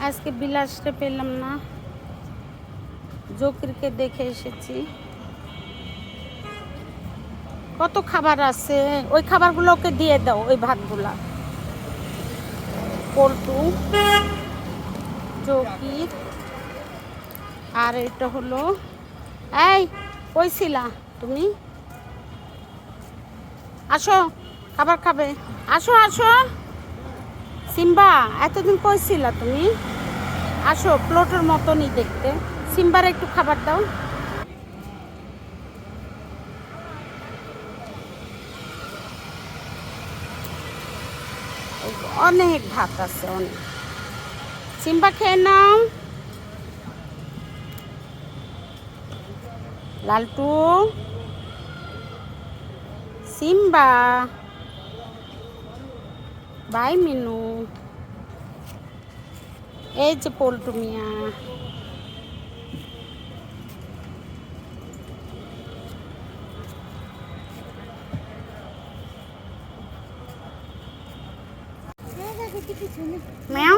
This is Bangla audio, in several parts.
আজকে বিলাসটা পেলাম না, জকিরকে দেখে এসেছি। কত খাবার আছে, ওই খাবারগুলো ওকে দিয়ে দাও, ওই ভাতগুলা। পল্টু, জকির, আর এটা হলো, এই কই ছিলা তুমি? আসো, খাবার খাবে, আসো আসো। সিম্বা, এতদিন কই ছিলা তুমি? আসো, প্লটের মতনই দেখতে। সিম্বার একটু খাবার দাও। অনেক ভাত আছে, অনেক। সিম্বা খেয়ে নাও। লালটু, সিম্বা, বাই মিনু। এই যে পল্টু মিয়া। ম্যাও,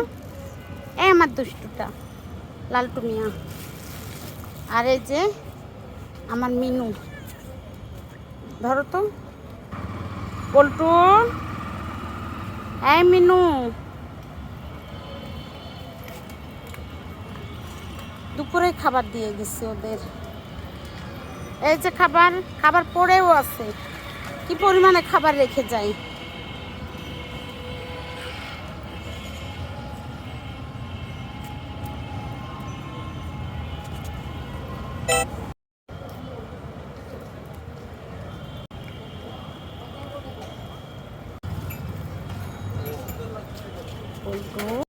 এ আমার দুষ্টুটা লালটু মিয়া। আর এই যে আমার মিনু, ধরো তো পল্টু। এই মিনু, দুপুরে খাবার দিয়ে গেছি ওদের। এই যে খাবার, খাবার পড়েও আছে, কি পরিমাণে খাবার রেখে যায়। পল্টু।